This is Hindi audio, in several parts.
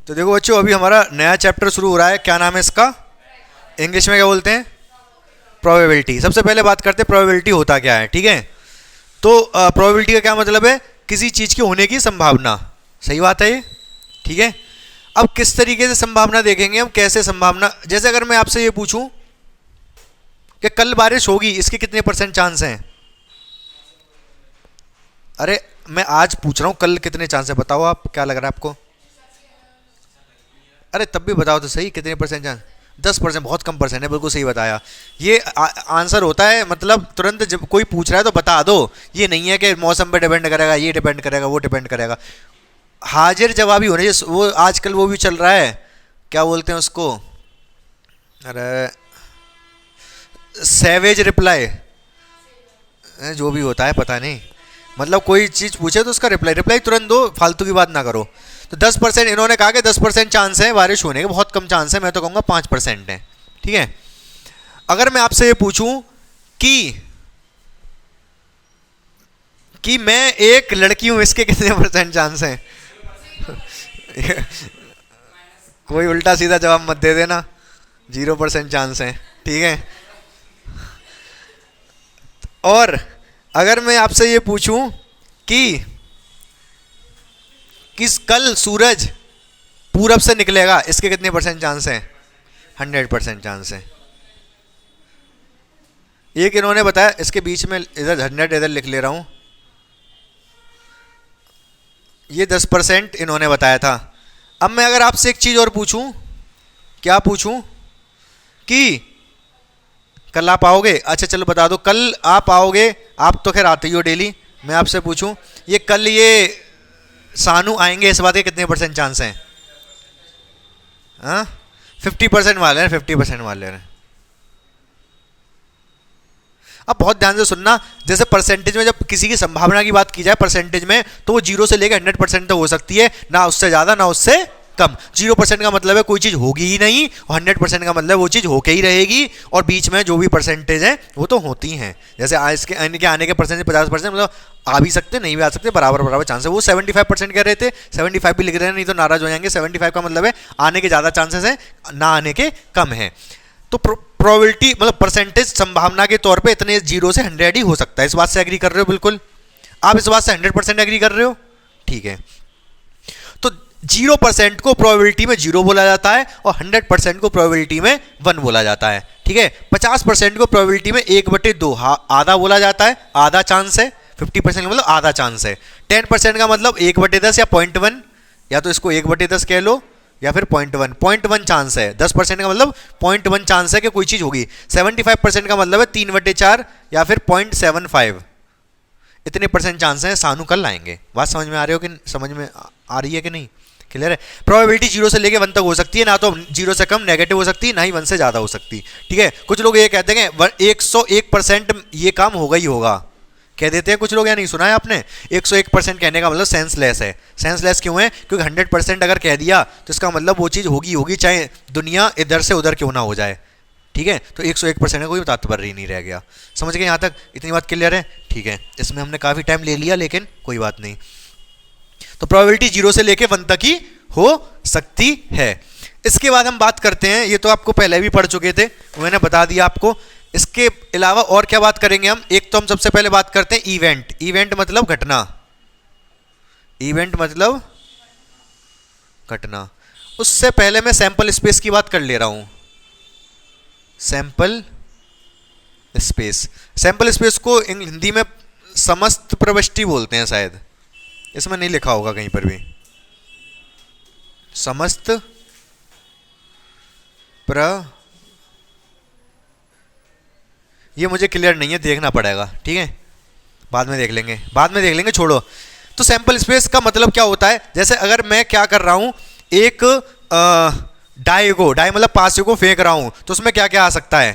तो देखो बच्चों, अभी हमारा नया चैप्टर शुरू हो रहा है। क्या नाम है इसका? इंग्लिश में क्या बोलते हैं? प्रोबेबिलिटी। सबसे पहले बात करते हैं प्रोबेबिलिटी होता क्या है। ठीक है, तो प्रोबेबिलिटी का क्या मतलब है? किसी चीज़ के होने की संभावना। सही बात है ये। ठीक है, अब किस तरीके से संभावना देखेंगे हम, कैसे संभावना। जैसे अगर मैं आपसे ये पूछूं कि कल बारिश होगी, इसके कितने % चांस हैं? अरे मैं आज पूछ रहा हूं कल कितने चांस है, बताओ आप, क्या लग रहा है आपको? अरे तब भी बताओ तो सही, कितने % चांस? 10%। बहुत कम % है, बिल्कुल सही बताया। ये आंसर होता है, मतलब तुरंत जब कोई पूछ रहा है तो बता दो। ये नहीं है कि मौसम पे डिपेंड करेगा, ये डिपेंड करेगा, वो डिपेंड करेगा। हाजिर जवाबी होने, वो आजकल वो भी चल रहा है, क्या बोलते हैं उसको? अरे सैवेज रिप्लाई, जो भी होता है पता नहीं, मतलब कोई चीज़ पूछे तो उसका रिप्लाई रिप्लाई तुरंत दो, फालतू की बात ना करो। तो 10%, इन्होंने कहा कि 10% चांस है बारिश होने के, बहुत कम चांस है, मैं तो कहूँगा 5% है। ठीक है, अगर मैं आपसे ये पूछूं कि मैं एक लड़की हूं, इसके कितने % चांस हैं? कोई उल्टा सीधा जवाब मत दे देना, 0% चांस है। ठीक है, और अगर मैं आपसे ये पूछूं कि कल सूरज पूरब से निकलेगा, इसके कितने % चांस हैं? 100% चांस है। एक इन्होंने बताया, इसके बीच में इधर 100 इधर लिख ले रहा हूं, ये 10% इन्होंने बताया था। अब मैं अगर आपसे एक चीज और पूछूं, क्या पूछूं कि कल आप आओगे? अच्छा चलो बता दो, कल आप आओगे, आप तो खैर आते ही हो डेली। मैं आपसे पूछूं ये कल ये सानू आएंगे, इस बात के कितने % चांस हैं? हाँ, 50% वाले हैं, 50% वाले हैं। अब बहुत ध्यान से सुनना, जैसे परसेंटेज में जब किसी की संभावना की बात की जाए परसेंटेज में, तो वो 0 से लेकर 100% तक हो सकती है, ना उससे ज्यादा ना उससे कम। 0% का मतलब है कोई चीज होगी ही नहीं, और 100% का मतलब वो चीज होके ही रहेगी, और बीच में जो भी परसेंटेज है वो तो होती हैं। जैसे आज के आने के % 50%, मतलब आ भी सकते नहीं भी आ सकते, बराबर बराबर चांस है। वो 75% कह रहे थे, 75 भी लिख रहे हैं, नहीं तो नाराज हो जाएंगे। 75 का मतलब है आने के ज्यादा चांसेस है, ना आने के कम है। तो प्रोबेबिलिटी मतलब परसेंटेज संभावना के तौर पे इतने 0 से 100 ही हो सकता है। इस बात से एग्री कर रहे हो? बिल्कुल, आप इस बात से 100% एग्री कर रहे हो? ठीक है, तो 0% को प्रोबेबिलिटी में 0 बोला जाता है, और 100% को प्रोबेबिलिटी में 1 बोला जाता है। ठीक है, 50% को प्रोबेबिलिटी में 1/2 आधा बोला जाता है, आधा चांस है। 50% का मतलब आधा चांस है। 10% का मतलब 1/10 या 0.1, या तो इसको 1/10 कह लो या फिर 0.1 चांस है। 10% का मतलब 0.1 चांस है कि कोई चीज होगी। 75% का मतलब है 3/4 या फिर 0.75। इतने % चांस है सानू कल आएंगे। बात समझ में आ रही हो कि समझ में आ रही है कि नहीं? क्लियर है? प्रोबेबिलिटी 0 से लेके 1 तक हो सकती है, ना तो 0 से कम नेगेटिव हो सकती है, ना ही 1 से ज्यादा हो सकती। ठीक है, कुछ लोग ये कहते हैं 101% ये काम होगा ही होगा, कह देते हैं कुछ लोग, या नहीं सुना है आपने? 101% कहने का मतलब सेंसलेस है। सेंसलेस क्यों है? क्योंकि 100% अगर कह दिया तो इसका मतलब वो चीज़ होगी होगी, चाहे दुनिया इधर से उधर क्यों ना हो जाए। ठीक है, तो 101% का कोई तात्पर्य ही नहीं रह गया। समझ गए यहाँ तक? इतनी बात क्लियर है? ठीक है, इसमें हमने काफ़ी टाइम ले लिया, लेकिन कोई बात नहीं। तो प्रोबेबिलिटी 0 से लेके 1 तक ही हो सकती है। इसके बाद हम बात करते हैं, ये तो आपको पहले भी पढ़ चुके थे, मैंने बता दिया आपको। इसके अलावा और क्या बात करेंगे हम? एक तो हम सबसे पहले बात करते हैं इवेंट। इवेंट मतलब घटना। इवेंट मतलब घटना। उससे पहले मैं सैंपल स्पेस की बात कर ले रहा हूं। सैंपल स्पेस, सैंपल स्पेस को हिंदी में समस्त प्रविष्टि बोलते हैं शायद, इसमें नहीं लिखा होगा कहीं पर भी। समस्त ये मुझे क्लियर नहीं है, देखना पड़ेगा। ठीक है, बाद में देख लेंगे, बाद में देख लेंगे, छोड़ो। तो सैंपल स्पेस का मतलब क्या होता है? जैसे अगर मैं क्या कर रहा हूं, एक डाई मतलब पासे को फेंक रहा हूं, तो उसमें क्या क्या आ सकता है?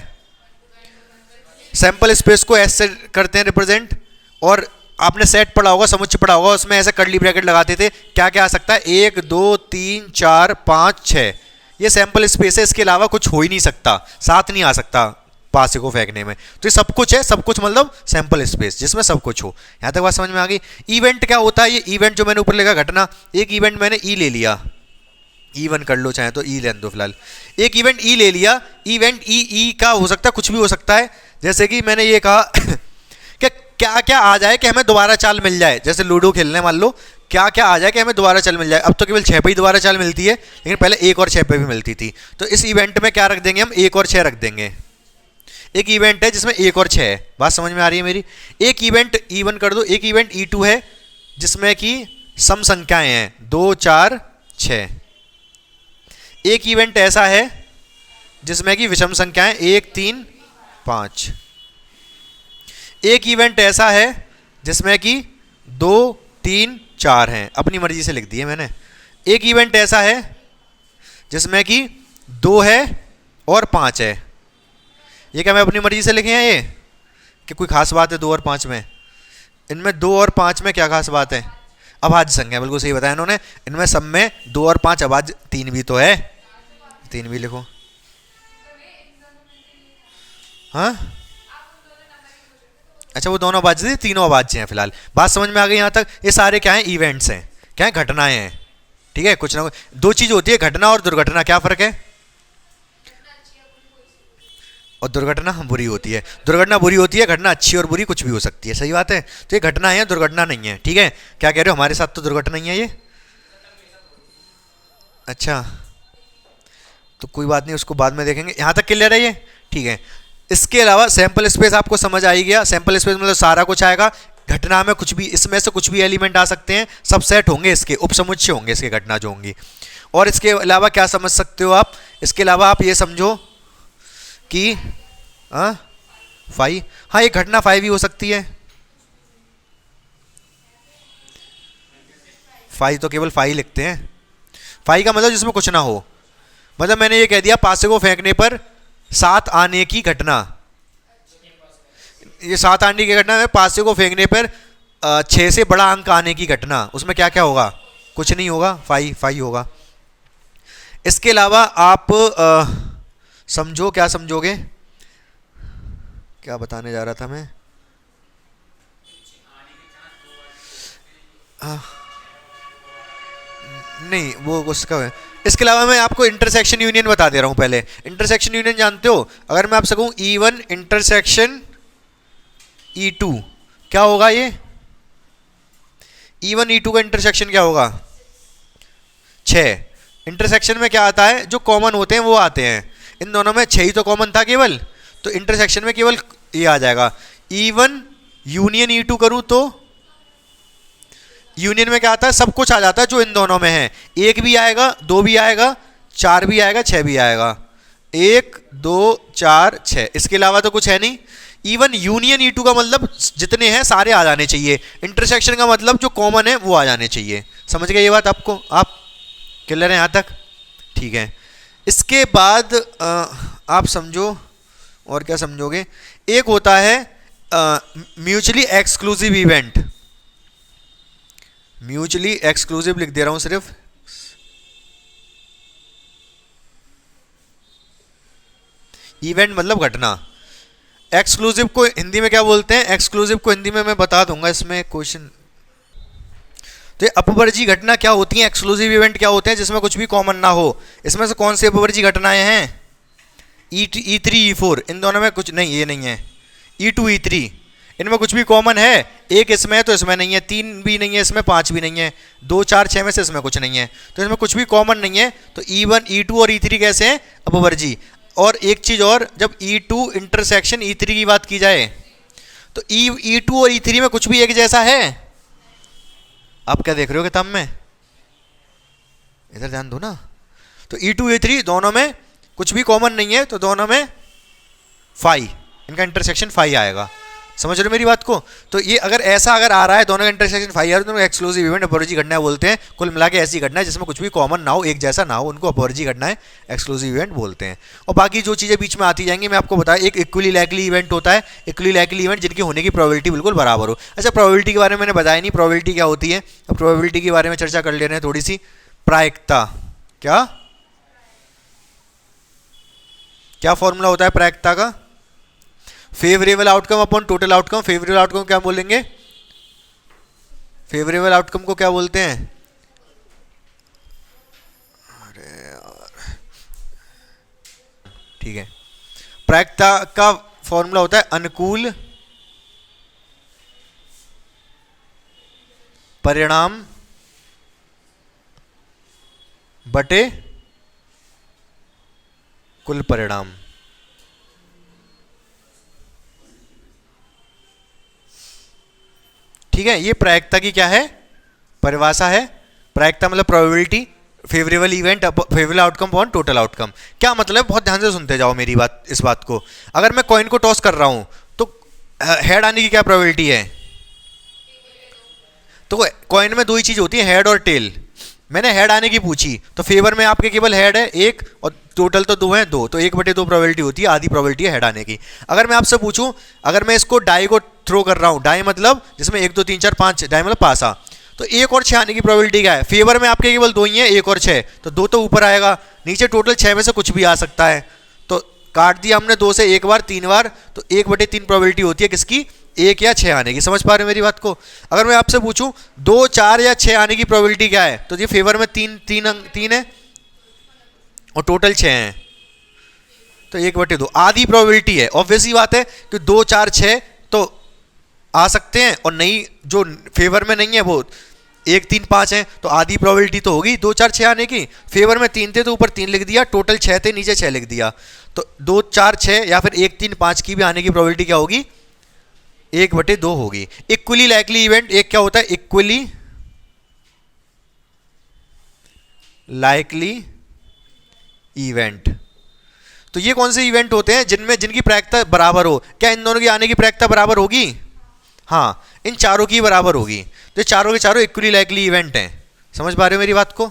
सैंपल स्पेस को ऐसे करते हैं रिप्रेजेंट, और आपने सेट पढ़ा होगा, समुच्चय पढ़ा होगा, उसमें ऐसे कर्ली ब्रैकेट लगाते थे। क्या क्या आ सकता है? 1 2 3 4 5 6, ये सैंपल स्पेस है। इसके अलावा कुछ हो ही नहीं सकता, साथ नहीं आ सकता पासे को फेंकने में। तो ये सब कुछ है, सब कुछ मतलब सैंपल स्पेस जिसमें सब कुछ हो। यहां तक बात समझ में आ गई? इवेंट क्या होता है? ये इवेंट जो मैंने ऊपर लिखा घटना, एक इवेंट मैंने ई ले लिया, E1 कर लो चाहे तो, E लेने दो फिलहाल। एक इवेंट E ले लिया, इवेंट ई का हो सकता है, कुछ भी हो सकता है। जैसे कि मैंने ये कहा कि क्या क्या आ जाए कि हमें दोबारा चाल मिल जाए। जैसे लूडो खेलने मान लो, क्या क्या आ जाए कि हमें दोबारा चाल मिल जाए। अब तो केवल 6 पे ही दोबारा चाल मिलती है, लेकिन पहले 1 और 6 पे भी मिलती थी। तो इस इवेंट में क्या रख देंगे हम, 1 और 6 रख देंगे। एक इवेंट है जिसमें 1 और 6 है, बात समझ में आ रही है मेरी। एक इवेंट E1 कर दो, एक इवेंट E2 है जिसमें कि सम संख्याएं हैं 2 4 6। एक इवेंट ऐसा है जिसमें कि विषम संख्याएं 1 3 5। एक इवेंट ऐसा है जिसमें कि 2 3 4 हैं, अपनी मर्जी से लिख दिए मैंने। एक इवेंट ऐसा है जिसमें कि 2 है और 5 है। ये क्या मैं अपनी मर्जी से लिखे हैं ये, कि कोई खास बात है 2 और 5 में? इनमें 2 और 5 में क्या खास बात है? अभाज्य संख्या, बिल्कुल सही बताया इन्होंने। इनमें सब में 2 और 5 अभाज्य, 3 भी तो है, 3 भी लिखो। हाँ अच्छा, वो दोनों अभाज्य थे, तीनों अभाज्य हैं फिलहाल। बात समझ में आ गई यहाँ तक? ये सारे क्या हैं, इवेंट्स हैं, क्या है, घटनाएं हैं। ठीक है, कुछ ना कुछ दो चीज होती है, घटना और दुर्घटना। क्या फर्क है? और दुर्घटना बुरी होती है, दुर्घटना बुरी होती है, घटना अच्छी और बुरी कुछ भी हो सकती है। सही बात है। तो ये घटना है, दुर्घटना नहीं है। ठीक है, क्या कह रहे हो, हमारे साथ तो दुर्घटना नहीं है ये। अच्छा, तो कोई बात नहीं, उसको बाद में देखेंगे। यहाँ तक क्लियर है ये? ठीक है। इसके अलावा सैंपल स्पेस आपको समझ आ ही गया। सैंपल स्पेस मतलब सारा कुछ आएगा। घटना में कुछ भी, इसमें से कुछ भी एलिमेंट आ सकते हैं, सब सेट होंगे, इसके उपसमुच्चय होंगे इसके, घटना जो होंगी। और इसके अलावा क्या समझ सकते हो आप? इसके अलावा आप ये समझो कि फाई, हाँ एक घटना फाई भी हो सकती है। फाई तो केवल फाई लिखते हैं। फाई का मतलब जिसमें कुछ ना हो। मतलब मैंने ये कह दिया पासे को फेंकने पर 7 आने की घटना। ये 7 आने की घटना है, पासे को फेंकने पर 6 से बड़ा अंक आने की घटना। उसमें क्या क्या होगा? कुछ नहीं होगा, फाई फाई होगा। इसके अलावा आप समझो, क्या समझोगे? क्या बताने जा रहा था मैं? नहीं, वो उसका है। इसके अलावा मैं आपको इंटरसेक्शन यूनियन बता दे रहा हूं पहले। इंटरसेक्शन यूनियन जानते हो? अगर मैं आपसे कहूं E1 इंटरसेक्शन E2, क्या होगा ये? E1 E2 का इंटरसेक्शन क्या होगा? 6। इंटरसेक्शन में क्या आता है, जो कॉमन होते हैं वो आते हैं। इन दोनों में 6 ही तो कॉमन था केवल, तो इंटरसेक्शन में केवल ये आ जाएगा। E1 यूनियन E2 करूं तो यूनियन में क्या आता है, सब कुछ आ जाता है जो इन दोनों में है। 1 भी आएगा, 2 भी आएगा, 4 भी आएगा, 6 भी आएगा। 1 2 4 6, इसके अलावा तो कुछ है नहीं। इवन यूनियन E2 का मतलब जितने हैं सारे आ जाने चाहिए। इंटरसेक्शन का मतलब जो कॉमन है वो आ जाने चाहिए। समझ गए ये बात आपको? आप क्लियर है यहाँ तक? ठीक है। इसके बाद आप समझो, और क्या समझोगे? एक होता है mutually exclusive event. Mutually exclusive लिख दे रहा हूं सिर्फ। इवेंट मतलब घटना। एक्सक्लूसिव को हिंदी में क्या बोलते हैं? एक्सक्लूसिव को हिंदी में मैं बता दूंगा, इसमें क्वेश्चन। तो ये अपवर्जी घटना क्या होती है, एक्सक्लूसिव इवेंट क्या होते हैं जिसमें कुछ भी कॉमन ना हो। इसमें से कौन सी अपवर्जी घटनाएं हैं? E3 E4, इन दोनों में कुछ नहीं, ये नहीं है। E2 E3, इनमें कुछ भी कॉमन है? एक इसमें है तो इसमें नहीं है, 3 भी नहीं है इसमें, 5 भी नहीं है, 2 4 6 में से इसमें कुछ नहीं है, तो इसमें कुछ भी कॉमन नहीं है। तो E1 E2 और E3 कैसे हैं? अपवर्जी। और एक चीज और, जब E2 इंटरसेक्शन E3 की बात की जाए तो E2 और E3 में कुछ भी एक जैसा है? आप क्या देख रहे हो किताब में? इधर ध्यान दो ना। तो E2 E3 दोनों में कुछ भी कॉमन नहीं है, तो दोनों में फाई, इनका इंटरसेक्शन फाई आएगा। समझ रहे हो मेरी बात को? तो ये अगर ऐसा अगर आ रहा है दोनों का इंटरसेक्शन फाई आ रहा है, तो एक्सक्लूसिव इवेंट अपवर्जी घटना बोलते हैं। कुल मिला के ऐसी घटना है जिसमें कुछ भी कॉमन ना हो, एक जैसा ना हो, उनको अपवर्जी घटनाएं एक्सक्लूसिव इवेंट बोलते हैं। और बाकी जो चीज़ें बीच में आती जाएंगी मैं आपको बताया। एक इक्वली लाइकली इवेंट होता है, इक्वली लाइकली इवेंट जिनकी होने की प्रोबेबिलिटी बिल्कुल बराबर हो। अच्छा, प्रोबेबिलिटी के बारे में मैंने बताया नहीं, प्रोबेबिलिटी क्या होती है? अब प्रोबेबिलिटी के बारे में चर्चा कर ले रहे हैं थोड़ी सी। प्रायिकता, क्या क्या फॉर्मूला होता है प्रायिकता का? Favourable outcome upon total outcome. Favourable outcome क्या बोलेंगे? फेवरेबल आउटकम को क्या बोलते हैं? अरे ठीक है, प्रायिकता का फॉर्मूला होता है अनुकूल परिणाम बटे कुल परिणाम। ठीक है, ये प्रायिकता की क्या है, परिभाषा है। प्रायिकता मतलब probability, favourable event, favourable outcome upon total outcome. क्या मतलब, बहुत ध्यान से सुनते जाओ मेरी बात, इस बात को। अगर मैं कॉइन को टॉस कर रहा हूं तो हेड आने की क्या प्रोबेबिलिटी है? तो कॉइन में दो ही चीज होती है, हेड और टेल। मैंने हेड आने की पूछी तो फेवर में आपके केवल हेड है एक, और टोटल तो दो है, दो, तो 1/2 प्रोबेबिलिटी होती है, आधी प्रोबेबिलिटी है हेड आने की। अगर मैं आपसे पूछूं, अगर मैं इसको डाई को थ्रो कर रहा हूं, डाई मतलब जिसमें 1 2 3 4 5, डाई मतलब पासा, तो 1 और 6 आने की प्रोबेबिलिटी क्या है? फेवर में आपके केवल दो ही है, 1 और 6, तो 2 तो ऊपर आएगा, नीचे टोटल 6 में से कुछ भी आ सकता है। तो काट दिया हमने 2 से 1 बार 3 बार, तो 1/3 प्रोबेबिलिटी होती है किसकी? 1 या 6 आने की। समझ पा रहे हो मेरी बात को? अगर मैं आपसे पूछूं 2 4 या 6 आने की प्रोबेबिलिटी क्या है, तो ये फेवर में 3 है और टोटल 6 हैं, तो 1/2 आधी प्रोबेबिलिटी है। ऑब्वियसली बात है कि 2 4 6 तो आ सकते हैं, और नहीं, जो फेवर में नहीं है वो 1 3 5 है, तो आधी प्रोबेबिलिटी तो होगी 2 4 6 आने की। फेवर में 3 थे तो ऊपर 3 लिख दिया, टोटल 6 थे, नीचे 6 लिख दिया, तो 2 4 6 या फिर 1 3 5 की भी आने की प्रोबेबिलिटी क्या होगी? 1/2 होगी। इक्वली लाइकली इवेंट एक क्या होता है? Equally likely event. तो ये कौन से इवेंट होते हैं जिनकी प्रायिकता बराबर हो? क्या इन दोनों की आने की प्रायिकता बराबर होगी? हाँ, इन चारों की बराबर होगी। तो चारों के चारों इक्वली लाइकली इवेंट हैं। समझ पा रहे हो मेरी बात को?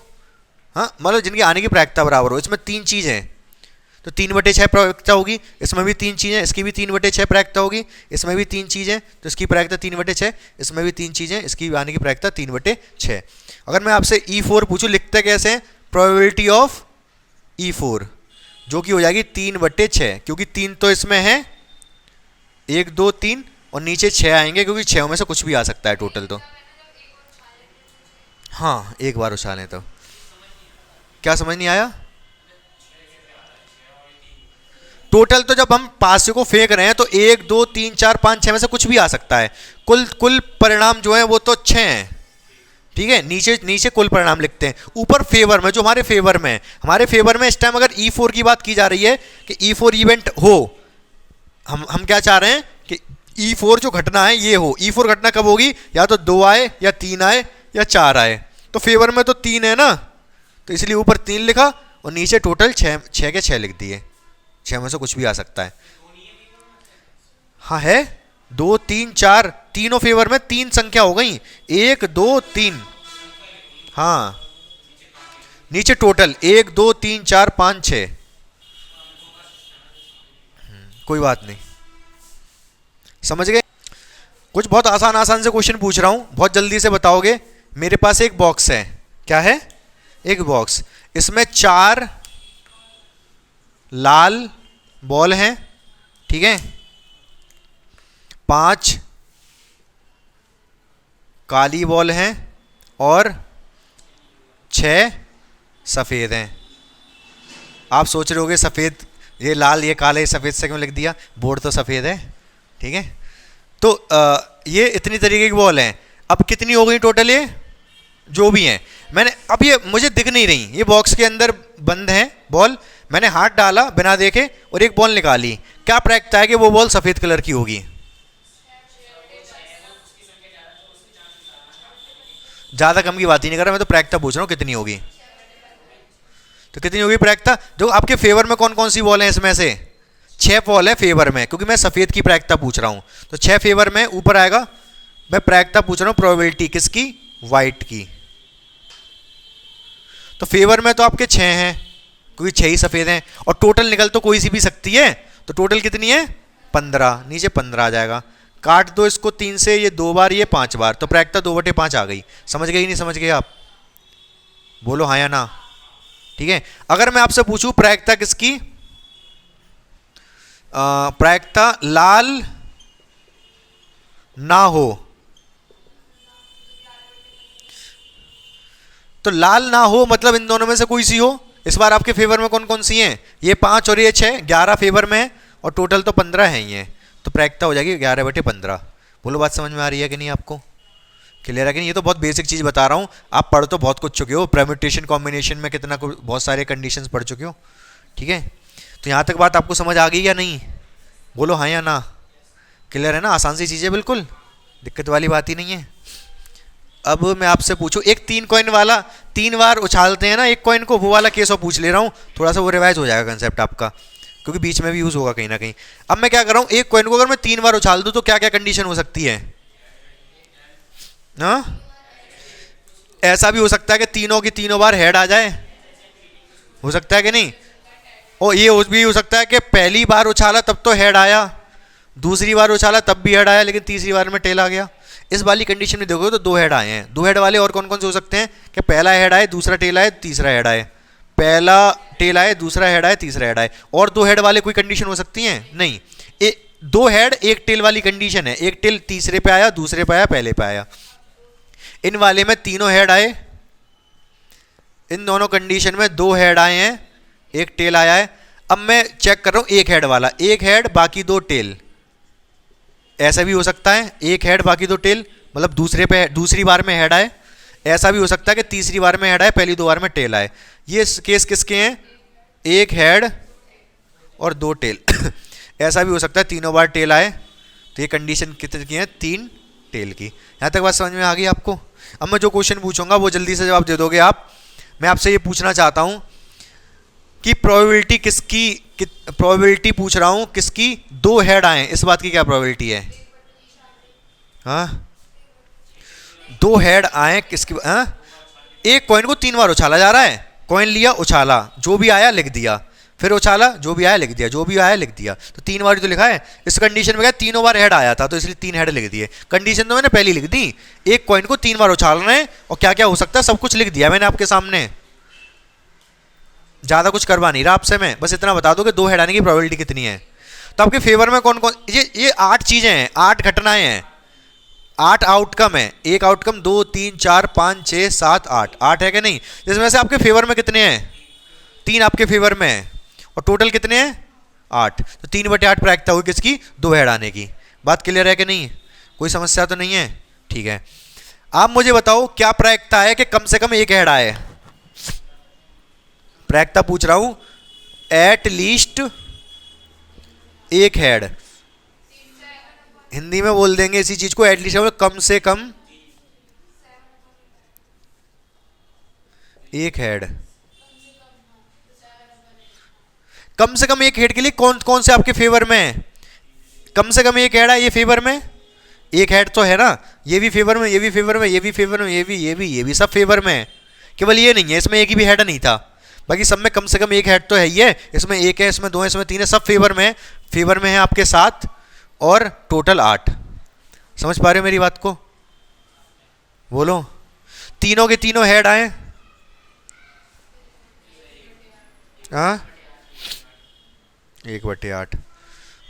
हाँ, मतलब जिनकी आने की प्रायिकता बराबर हो। इसमें 3 चीज़ हैं, तो 3/6 प्रायिकता होगी, इसमें भी 3 चीज़ें, इसकी भी 3/6 प्रायिकता होगी, इसमें भी 3 चीज़ें, तो इसकी प्रायिकता 3/6, इसमें भी 3 चीज़ें, इसकी आने की प्रायिकता 3/6। अगर मैं आपसे E4 पूछूं, लिखते कैसे हैं? प्रोबेबिलिटी ऑफ E4, जो कि हो जाएगी 3/6, क्योंकि 3 तो इसमें है, 1 2 3, और नीचे 6 आएंगे, क्योंकि 6 में से कुछ भी आ सकता है टोटल। तो हाँ, एक बार उछालें तो क्या समझ नहीं आया? टोटल तो जब हम पासे को फेंक रहे हैं तो 1 2 3 4 5 6 में से कुछ भी आ सकता है। कुल परिणाम जो है वो तो 6 हैं। ठीक है, नीचे नीचे कुल परिणाम लिखते हैं, ऊपर फेवर में, जो हमारे फेवर में है। हमारे फेवर में इस टाइम अगर E4 की बात की जा रही है कि E4 इवेंट हो, हम क्या चाह रहे हैं कि E4 जो घटना है ये हो। E4 घटना कब होगी? या तो 2 आए, या 3 आए, या 4 आए। तो फेवर में तो 3 है ना, तो इसलिए ऊपर 3 लिखा और नीचे टोटल 6 के 6 लिख दिए। 6 में से कुछ भी आ सकता है। हाँ है, 2 3 4, तीनों फेवर में 3 संख्या हो गई, 1 2 3। हाँ, नीचे टोटल 1 2 3 4 5 6। कोई बात नहीं, समझ गए? कुछ बहुत आसान आसान से क्वेश्चन पूछ रहा हूं, बहुत जल्दी से बताओगे। मेरे पास एक बॉक्स है, क्या है? एक बॉक्स, इसमें 4 लाल बॉल हैं, ठीक है, 5 काली बॉल हैं और 6 सफ़ेद हैं। आप सोच रहे होगे सफ़ेद, ये लाल ये काला ये सफ़ेद से क्यों लिख दिया? बोर्ड तो सफ़ेद है। ठीक है, तो ये इतनी तरीके की बॉल हैं। अब कितनी हो गई टोटल? ये जो भी हैं, मैंने अब ये मुझे दिख नहीं रही, ये बॉक्स के अंदर बंद है बॉल। मैंने हाथ डाला बिना देखे और एक बॉल निकाली। क्या प्रायिकता है कि वो बॉल सफ़ेद कलर की होगी? ज़्यादा कम की बात ही नहीं कर रहा मैं, तो प्रायिकता पूछ रहा हूँ कितनी होगी। तो कितनी होगी प्रायिकता? जो आपके फेवर में कौन कौन सी बॉल है? इसमें से 6 बॉल है फेवर में, क्योंकि मैं सफ़ेद की प्रायिकता पूछ रहा हूँ। तो 6 फेवर में ऊपर आएगा। मैं प्रायिकता पूछ रहा हूँ प्रोबेबिलिटी किसकी? वाइट की। तो फेवर में तो आपके 6 हैं, क्योंकि 6 ही सफ़ेद हैं, और टोटल निकल तो कोई सी भी सकती है। तो टोटल कितनी है? 15। नीचे 15 आ जाएगा। काट दो इसको 3 से, ये 2 बार, ये 5 बार, तो प्रायिकता 2/5 आ गई। समझ गए नहीं समझ गए आप? बोलो हाँ या ना। ठीक है, अगर मैं आपसे पूछूं प्रायिकता किसकी? प्रायिकता लाल ना हो, तो लाल ना हो मतलब इन दोनों में से कोई सी हो, इस बार आपके फेवर में कौन कौन सी हैं? ये 5 और ये 6, 11 फेवर में है और टोटल तो 15 है ही है, तो प्रायिकता हो जाएगी 11/15। बोलो बात समझ में आ रही है कि नहीं आपको? क्लियर है कि नहीं? ये तो बहुत बेसिक चीज़ बता रहा हूँ, आप पढ़ तो बहुत कुछ चुके हो, परम्यूटेशन कॉम्बिनेशन में कितना कुछ बहुत सारे कंडीशंस पढ़ चुके हो, ठीक है? तो यहाँ तक बात आपको समझ आ गई या नहीं? बोलो हाँ या ना। क्लियर है ना? आसान सी चीज़ है, बिल्कुल दिक्कत वाली बात ही नहीं है। अब मैं आपसे पूछूं, एक 3 कॉइन वाला 3 बार उछालते हैं ना एक कॉइन को, वो वाला केस और पूछ ले रहा हूँ, थोड़ा सा वो रिवाइज हो जाएगा कंसेप्ट आपका, क्योंकि बीच में भी यूज़ होगा कहीं ना कहीं। अब मैं क्या कर रहा हूँ, एक कॉइन को अगर मैं 3 बार उछाल दूँ तो क्या क्या कंडीशन हो सकती है? हाँ, ऐसा भी हो सकता है कि तीनों की तीनों बार हेड आ जाए, हो सकता है कि नहीं? और ये भी हो सकता है कि पहली बार उछाला तब तो हेड आया, दूसरी बार उछाला तब भी हेड आया, लेकिन तीसरी बार में टेल आ गया। इस वाली कंडीशन में देखोगे तो 2 हेड आए हैं। 2 हेड वाले और कौन कौन से हो सकते हैं कि पहला हेड आए, दूसरा टेल आए, तीसरा हेड आए, पहला टेल आए, दूसरा हेड आए, तीसरा हेड आए। और 2 हेड वाले कोई कंडीशन हो सकती हैं? नहीं। 2 हेड 1 टेल वाली कंडीशन है, एक टेल तीसरे पे आया, दूसरे पे आया, पहले पे आया। इन वाले में तीनों हेड आए, इन दोनों कंडीशन में 2 हेड आए हैं, एक टेल आया है। अब मैं चेक कर रहा हूं एक हेड वाला, एक हेड बाकी 2 टेल, ऐसा भी हो सकता है, एक हेड बाकी 2 टेल, मतलब दूसरी बार में हेड आए। ऐसा भी हो सकता है कि तीसरी बार में हेड आए, पहली 2 बार में टेल आए। ये केस किसके हैं? एक हेड और 2 टेल। ऐसा भी हो सकता है तीनों बार टेल आए, तो ये कंडीशन कितने की है? 3 टेल की। यहां तक बात समझ में आ गई आपको? अब मैं जो क्वेश्चन पूछूंगा वो जल्दी से जवाब दे दोगे आप। मैं आपसे ये पूछना चाहता हूं कि प्रोबेबिलिटी किसकी, प्रोबेबिलिटी पूछ रहा हूं किसकी 2 हेड आए, इस बात की क्या प्रोबेबिलिटी है? हाँ, 2 हेड आए किसकी? हाँ, एक कॉइन को 3 बार उछाला जा रहा है, कॉइन लिया उछाला, जो भी आया लिख दिया, फिर उछाला, जो भी आया लिख दिया, जो भी आया लिख दिया, तो 3 बार तो लिखा है। इस कंडीशन में क्या तीनों बार हेड आया था, तो इसलिए 3 हेड लिख दिए। कंडीशन तो मैंने पहली लिख दी, एक कॉइन को 3 बार उछालना है और क्या क्या हो सकता है सब कुछ लिख दिया मैंने आपके सामने। ज्यादा कुछ करवा नहीं रहा आपसे मैं, बस इतना बता दो कि 2 हेड आने की प्रोबेबिलिटी कितनी है। तो आपके फेवर में कौन कौन, ये 8 चीजें हैं, 8 घटनाएं हैं, 8 आउटकम है। एक आउटकम 2 3 4 5 6 7 8, 8 है कि नहीं? जिसमें से आपके फेवर में कितने हैं? 3 आपके फेवर में है, और टोटल कितने हैं? 8। तो 3/8 प्रायिकता हुई किसकी? 2 हेड आने की। बात क्लियर है कि नहीं? कोई समस्या तो नहीं है? ठीक है, आप मुझे बताओ क्या प्रायिकता है कि कम से कम एक हेड आए? प्रायिकता पूछ रहा हूं, एट लीस्ट एक हेड। हिंदी में बोल देंगे इसी चीज को, एटलीस्ट कम से कम एक हेड। कम से कम एक हेड के लिए कौन कौन से आपके फेवर में है? कम से कम एक हेड है, ये फेवर में एक हेड तो है ना, ये भी फेवर में, ये भी फेवर में, ये भी फेवर में, ये भी सब फेवर में है। केवल ये नहीं है, इसमें एक ही भी हेड नहीं था, बाकी सब में कम से कम एक हेड तो है ही है। इसमें 1 है, इसमें 2 है, इसमें 3 है, सब फेवर में है। फेवर में है आपके 7 और टोटल 8। समझ पा रहे हो मेरी बात को? बोलो, तीनों के तीनों हेड आए। हाँ, 1/8।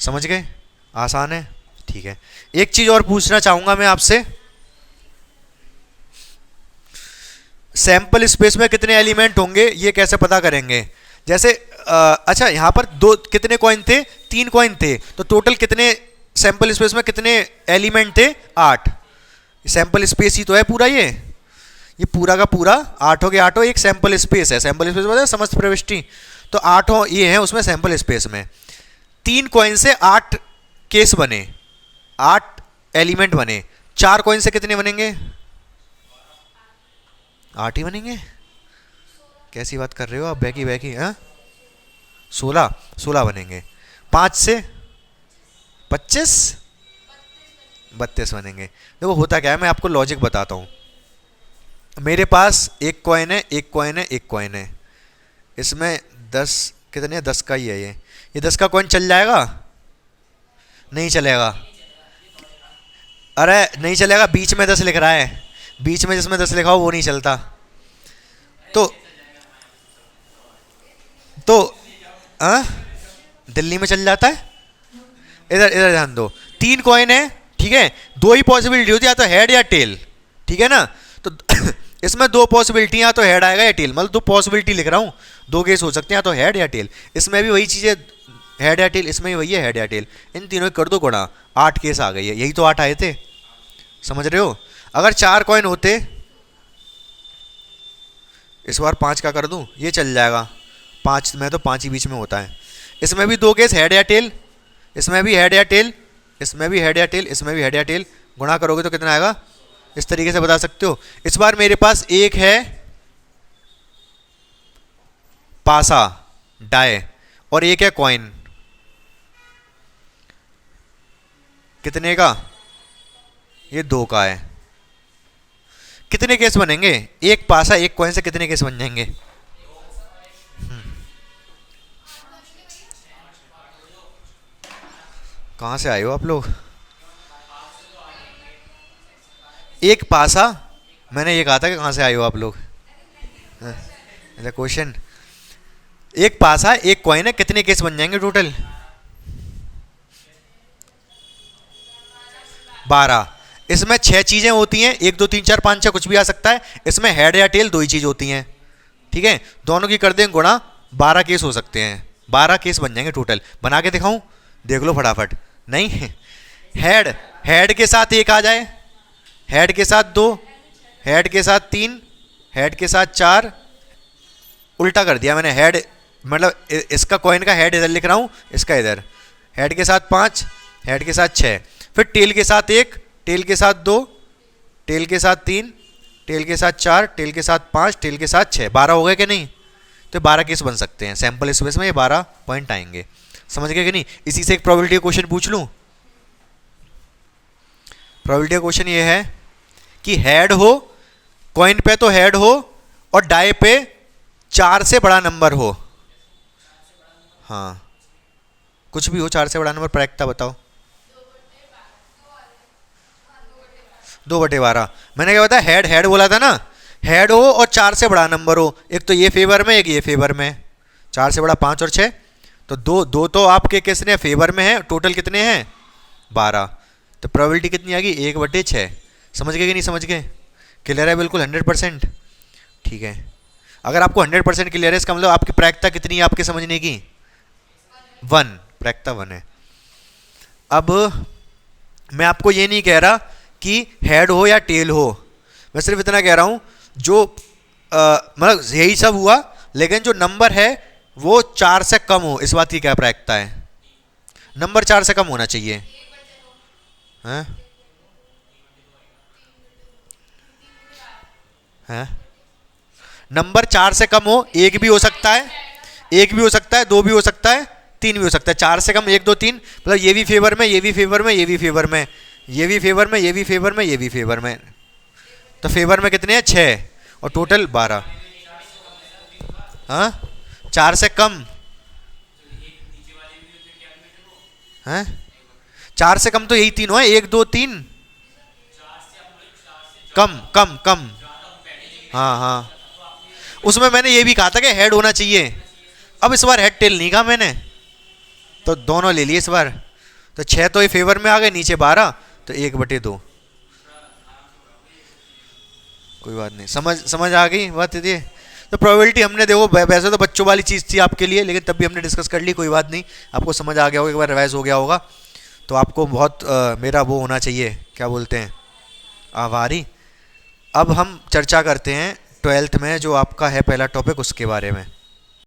समझ गए? आसान है, ठीक है। एक चीज और पूछना चाहूंगा मैं आपसे, सैंपल स्पेस में कितने एलिमेंट होंगे ये कैसे पता करेंगे? जैसे अच्छा, यहां पर कितने कॉइन थे? 3 कॉइन थे, तो टोटल कितने सैंपल स्पेस में कितने एलिमेंट थे? 8। सैंपल स्पेस ही तो है पूरा, ये पूरा का पूरा 8 के 8 एक सैंपल स्पेस है। सैंपल स्पेस मतलब समस्त प्रविष्टि, तो 8 ये है उसमें सैंपल स्पेस में। 3 कॉइन से 8 केस बने, 8 एलिमेंट बने। 4 कॉइन से कितने बनेंगे? 8 ही बनेंगे। कैसी बात कर रहे हो आप? बैकी हाँ, 16 बनेंगे। 5 से 25, 32 बनेंगे। देखो होता क्या है, मैं आपको लॉजिक बताता हूँ। मेरे पास एक कॉइन है, एक कॉइन है, एक कॉइन है, इसमें 10 कितने? 10 का ही है ये 10 का कॉइन चल जाएगा? नहीं चलेगा। अरे नहीं चलेगा, बीच में 10 लिख रहा है, बीच में जिसमें 10 लिखा हो वो नहीं चलता। तो दिल्ली में चल जाता है। इधर ध्यान दो, 3 कॉइन है, ठीक है, 2 ही पॉसिबिलिटी होती है, या तो हेड या टेल, ठीक है ना? तो इसमें दो पॉसिबिलिटी, या तो हेड आएगा या टेल, मतलब दो पॉसिबिलिटी लिख रहा हूँ, दो केस हो सकते हैं, या तो हेड या टेल। इसमें भी वही चीज़ें, हेड या टेल, इसमें भी वही है हेड या टेल, इन तीनों कर दो गुणा, 8 केस आ गई है, यही तो 8 आए थे, समझ रहे हो। अगर 4 कॉइन होते, इस बार 5 का कर दूं, ये चल जाएगा, 5 में तो 5 ही बीच में होता है। इसमें भी दो केस हेड या टेल, इसमें भी हेड या टेल, इसमें भी हेड या टेल, इसमें भी हेड या टेल, गुणा करोगे तो कितना आएगा, इस तरीके से बता सकते हो। इस बार मेरे पास एक है पासा डाय और एक है कॉइन, कितने का, ये 2 का है। कितने केस बनेंगे, एक पासा एक कॉइन से कितने केस बन जाएंगे। कहाँ से आए हो आप लोग। एक पासा, मैंने ये कहा था कि कहाँ से आए हो आप लोग, क्वेश्चन। एक पासा एक कॉइन है, कितने केस बन जाएंगे टोटल, 12। इसमें 6 चीजें होती हैं, 1 2 3 4 5 6 कुछ भी आ सकता है। इसमें हेड या टेल 2 ही चीज होती हैं, ठीक है। दोनों की कर दें गुणा, 12 केस हो सकते हैं, 12 केस बन जाएंगे टोटल। बना के दिखाऊं, देख लो फटाफट। नहीं, हेड, हेड के साथ 1 आ जाए, हेड के साथ 2, हेड के साथ 3, हेड के साथ 4, उल्टा कर दिया मैंने, हेड मतलब इसका कॉइन का हेड इधर लिख रहा हूँ, इसका इधर, हेड के साथ 5, हेड के साथ 6, फिर टेल के साथ 1, टेल के साथ 2, टेल के साथ 3, टेल के साथ 4, टेल के साथ 5, टेल के साथ 6, 12 हो गए कि नहीं। तो 12 केस बन सकते हैं सैंपल स्पेस में, ये 12 पॉइंट आएंगे, समझ गए कि नहीं। इसी से एक प्रोबेबिलिटी का क्वेश्चन पूछ लूँ। प्रोबेबिलिटी का क्वेश्चन ये है कि हेड हो, कॉइन पे तो हेड हो और डाई पे 4 से बड़ा नंबर हो। हाँ, कुछ भी हो 4 से बड़ा नंबर, प्रायिकता बताओ। 2/12। मैंने क्या बताया, हेड, हेड बोला था ना, हेड हो और 4 से बड़ा नंबर हो, एक तो ये फेवर में, एक ये फेवर में। 4 से बड़ा 5 और 6, तो दो तो आपके किसने फेवर में है, टोटल कितने हैं 12। तो प्रोबेबिलिटी कितनी आ गई, 1/6। समझ गए कि नहीं समझ गए, क्लियर है बिल्कुल 100%, ठीक है। अगर आपको 100% क्लियर है, इसका मतलब आपकी प्रायिकता कितनी है आपके समझने की, 1, प्रायिकता 1 है। अब मैं आपको ये नहीं कह रहा कि हेड हो या टेल हो, मैं सिर्फ इतना कह रहा हूं जो मतलब यही सब हुआ, लेकिन जो नंबर है वो 4 से कम हो, इस बात की क्या प्रायिकता है, नंबर 4 से कम होना चाहिए। हैं? हैं? नंबर 4 से कम हो, 1 भी हो सकता है, 1 भी हो सकता है, 2 भी हो सकता है, 3 भी हो सकता है। 4 से कम 1 2 3, मतलब ये भी फेवर में, ये भी फेवर में, ये भी फेवर में, ये भी फेवर में, ये भी फेवर में, ये भी फेवर में, तो फेवर में कितने हैं 6 और टोटल 12। हाँ, 4 से कम हैं, 4 से कम तो यही तीनों है, 1 2 3, कम कम कम। हाँ हाँ, उसमें मैंने ये भी कहा था कि हेड होना चाहिए। अब इस बार हेड टेल नहीं कहा मैंने, तो दोनों ले लिए इस बार। तो 6 तो ये फेवर में आ गए, नीचे 12, तो 1/2। कोई बात नहीं, समझ आ गई बात ये। तो प्रोबेबिलिटी हमने देखो, वैसे तो बच्चों वाली चीज़ थी आपके लिए, लेकिन तब भी हमने डिस्कस कर ली, कोई बात नहीं, आपको समझ आ गया होगा, एक बार रिवाइज हो गया होगा, तो आपको बहुत मेरा वो होना चाहिए, क्या बोलते हैं, आभारी। अब हम चर्चा करते हैं 12th में जो आपका है पहला टॉपिक, उसके बारे में।